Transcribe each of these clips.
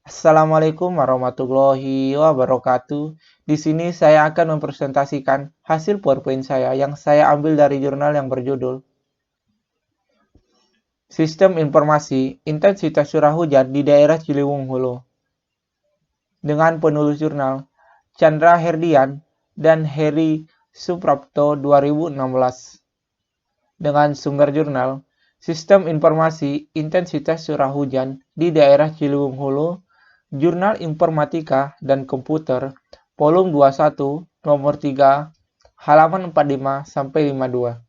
Assalamualaikum warahmatullahi wabarakatuh. Di sini saya akan mempresentasikan hasil PowerPoint saya yang saya ambil dari jurnal yang berjudul Sistem Informasi Intensitas Curah Hujan di Daerah Ciliwung Hulu dengan penulis jurnal Chandra Herdian dan Heri Suprapto 2016 dengan sumber jurnal Sistem Informasi Intensitas Curah Hujan di Daerah Ciliwung Hulu Jurnal Informatika dan Komputer, volume 21, nomor 3, halaman 45 sampai 52.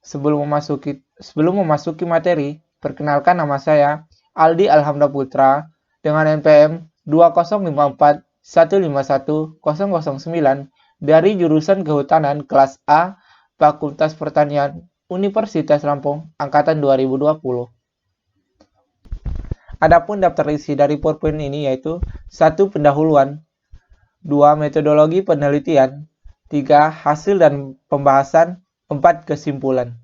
Sebelum memasuki materi, perkenalkan nama saya Aldi Alhamda Putra dengan NPM 2054151009 dari jurusan Kehutanan kelas A, Fakultas Pertanian, Universitas Lampung, angkatan 2020. Adapun daftar isi dari PowerPoint ini yaitu 1. Pendahuluan 2. Metodologi penelitian 3. Hasil dan pembahasan 4. Kesimpulan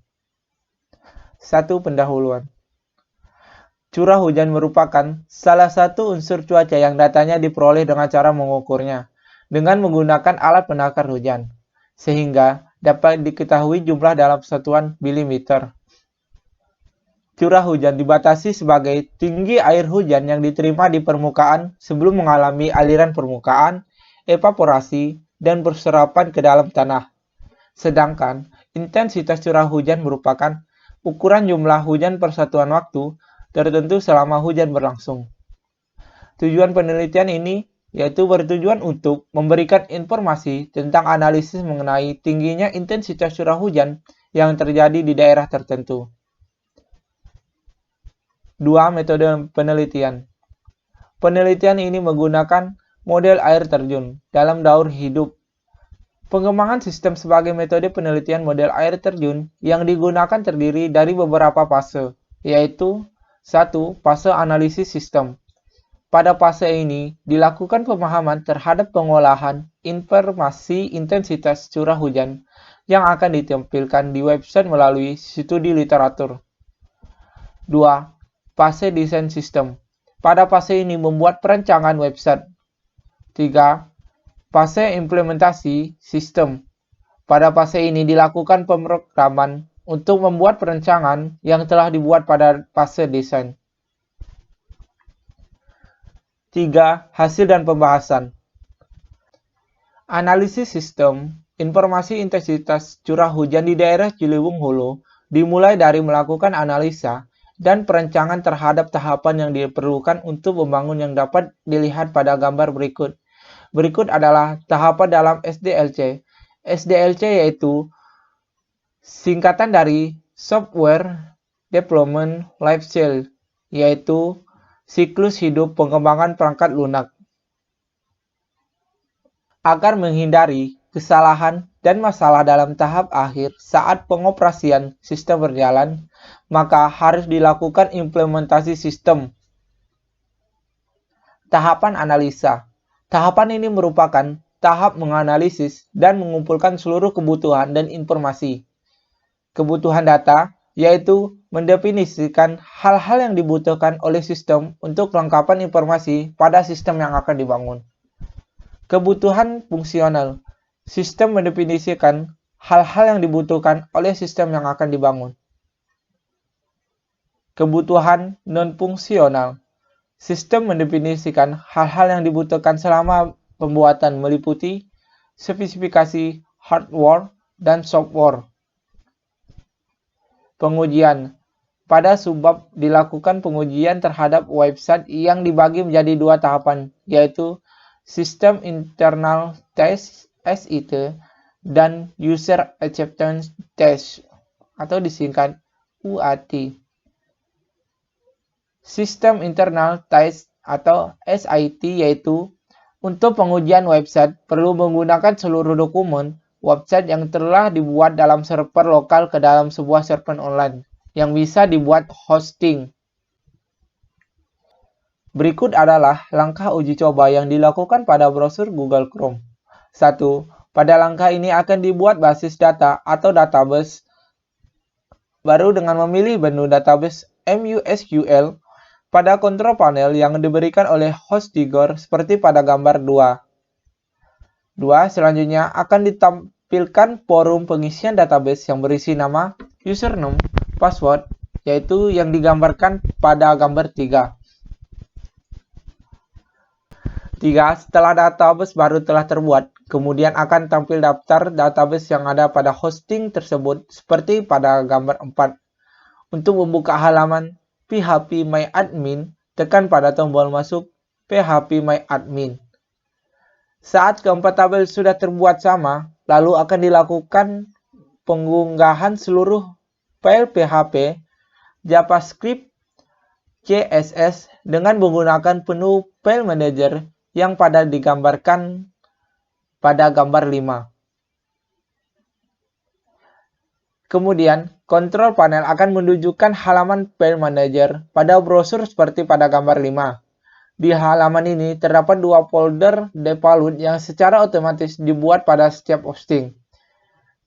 1. Pendahuluan Curah hujan merupakan salah satu unsur cuaca yang datanya diperoleh dengan cara mengukurnya dengan menggunakan alat penakar hujan, sehingga dapat diketahui jumlah dalam satuan milimeter. Curah hujan dibatasi sebagai tinggi air hujan yang diterima di permukaan sebelum mengalami aliran permukaan, evaporasi, dan berserapan ke dalam tanah. Sedangkan intensitas curah hujan merupakan ukuran jumlah hujan per satuan waktu tertentu selama hujan berlangsung. Tujuan penelitian ini yaitu bertujuan untuk memberikan informasi tentang analisis mengenai tingginya intensitas curah hujan yang terjadi di daerah tertentu. 2. Metode penelitian. Penelitian ini menggunakan model air terjun dalam daur hidup. Pengembangan sistem sebagai metode penelitian model air terjun yang digunakan terdiri dari beberapa fase, yaitu 1. Fase analisis sistem. Pada fase ini, dilakukan pemahaman terhadap pengolahan informasi intensitas curah hujan yang akan ditampilkan di website melalui studi literatur. 2. Fase desain sistem. Pada fase ini membuat perancangan website. 3. Fase implementasi sistem. Pada fase ini dilakukan pemrograman untuk membuat perancangan yang telah dibuat pada fase desain. 3. Hasil dan pembahasan. Analisis sistem informasi intensitas curah hujan di daerah Ciliwung Hulu dimulai dari melakukan analisa dan perancangan terhadap tahapan yang diperlukan untuk membangun yang dapat dilihat pada gambar berikut. Berikut adalah tahapan dalam SDLC. SDLC yaitu singkatan dari Software Development Life Cycle, yaitu siklus hidup pengembangan perangkat lunak. Agar menghindari kesalahan dan masalah dalam tahap akhir saat pengoperasian sistem berjalan, maka harus dilakukan implementasi sistem. Tahapan analisa. Tahapan ini merupakan tahap menganalisis dan mengumpulkan seluruh kebutuhan dan informasi. Kebutuhan data yaitu mendefinisikan hal-hal yang dibutuhkan oleh sistem untuk kelengkapan informasi pada sistem yang akan dibangun. Kebutuhan fungsional. Sistem mendefinisikan hal-hal yang dibutuhkan oleh sistem yang akan dibangun. Kebutuhan non-fungsional. Sistem mendefinisikan hal-hal yang dibutuhkan selama pembuatan meliputi spesifikasi hardware dan software. Pengujian. Pada subbab dilakukan pengujian terhadap website yang dibagi menjadi 2 tahapan, yaitu System Internal Test (SIT) dan User Acceptance Test atau disingkat UAT. Sistem Internal Test atau SIT yaitu untuk pengujian website perlu menggunakan seluruh dokumen website yang telah dibuat dalam server lokal ke dalam sebuah server online yang bisa dibuat hosting. Berikut adalah langkah uji coba yang dilakukan pada browser Google Chrome. 1. Pada langkah ini akan dibuat basis data atau database baru dengan memilih menu database MySQL. pada kontrol panel yang diberikan oleh HostGiger seperti pada gambar 2. Selanjutnya akan ditampilkan forum pengisian database yang berisi nama, username, password, yaitu yang digambarkan pada gambar 3. Setelah database baru telah terbuat, kemudian akan tampil daftar database yang ada pada hosting tersebut seperti pada gambar 4. Untuk membuka halaman phpMyAdmin, tekan pada tombol masuk phpMyAdmin. Saat keempat tabel sudah terbuat sama, lalu akan dilakukan pengunggahan seluruh file PHP, JavaScript, CSS dengan menggunakan menu File Manager yang pada digambarkan pada gambar 5. Kemudian, kontrol panel akan menunjukkan halaman File Manager pada browser seperti pada gambar 5. Di halaman ini terdapat 2 folder default yang secara otomatis dibuat pada setiap hosting.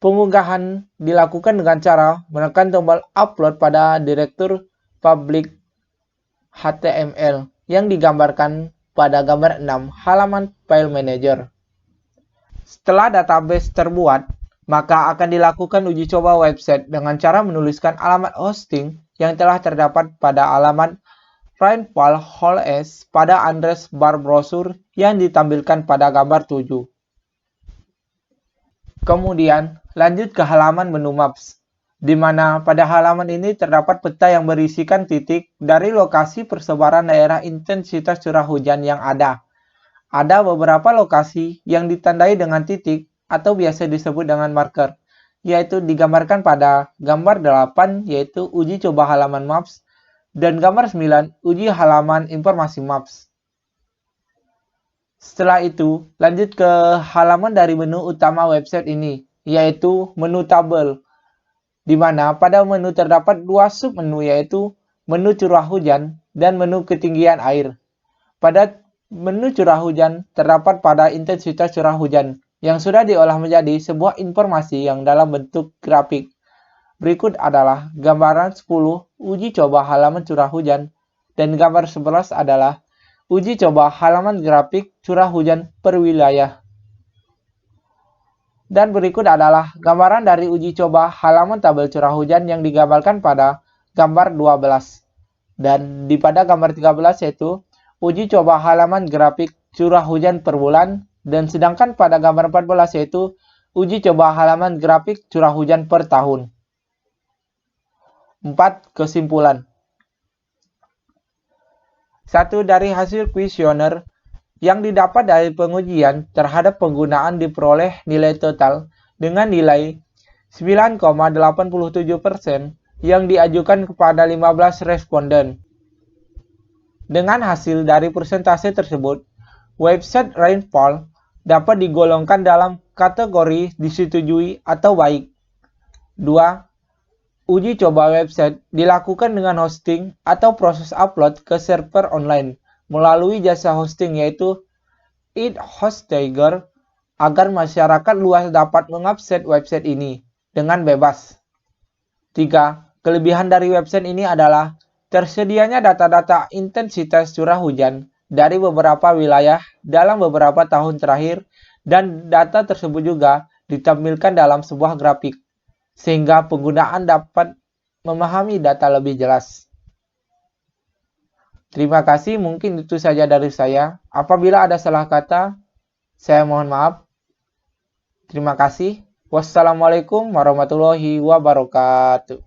Pengunggahan dilakukan dengan cara menekan tombol upload pada direktur public HTML yang digambarkan pada gambar 6 halaman File Manager. Setelah database terbuat, maka akan dilakukan uji coba website dengan cara menuliskan alamat hosting yang telah terdapat pada alamat rainfall.hls pada address bar browser yang ditampilkan pada gambar 7. Kemudian, lanjut ke halaman menu Maps, di mana pada halaman ini terdapat peta yang berisikan titik dari lokasi persebaran daerah intensitas curah hujan yang ada. Ada beberapa lokasi yang ditandai dengan titik atau biasa disebut dengan marker, yaitu digambarkan pada gambar 8 yaitu uji coba halaman Maps dan gambar 9 uji halaman informasi Maps. Setelah itu, lanjut ke halaman dari menu utama website ini, yaitu menu tabel, di mana pada menu terdapat 2 submenu yaitu menu curah hujan dan menu ketinggian air. Pada menu curah hujan terdapat pada intensitas curah hujan yang sudah diolah menjadi sebuah informasi yang dalam bentuk grafik. Berikut adalah gambaran 10 uji coba halaman curah hujan dan gambar 11 adalah uji coba halaman grafik curah hujan per wilayah. Dan berikut adalah gambaran dari uji coba halaman tabel curah hujan yang digambarkan pada gambar 12. Dan pada gambar 13 yaitu uji coba halaman grafik curah hujan per bulan, dan sedangkan pada gambar 14 yaitu uji coba halaman grafik curah hujan per tahun. 4. Kesimpulan. 1. Dari hasil kuesioner yang didapat dari pengujian terhadap penggunaan diperoleh nilai total dengan nilai 9,87% yang diajukan kepada 15 responden. Dengan hasil dari persentase tersebut, website Rainfall dapat digolongkan dalam kategori disetujui atau baik. 2. Uji coba website dilakukan dengan hosting atau proses upload ke server online melalui jasa hosting yaitu HostGiger agar masyarakat luas dapat mengakses website ini dengan bebas. 3. Kelebihan dari website ini adalah tersedianya data-data intensitas curah hujan dari beberapa wilayah dalam beberapa tahun terakhir dan data tersebut juga ditampilkan dalam sebuah grafik, sehingga penggunaan dapat memahami data lebih jelas. Terima kasih, mungkin itu saja dari saya. Apabila ada salah kata, saya mohon maaf. Terima kasih. Wassalamualaikum warahmatullahi wabarakatuh.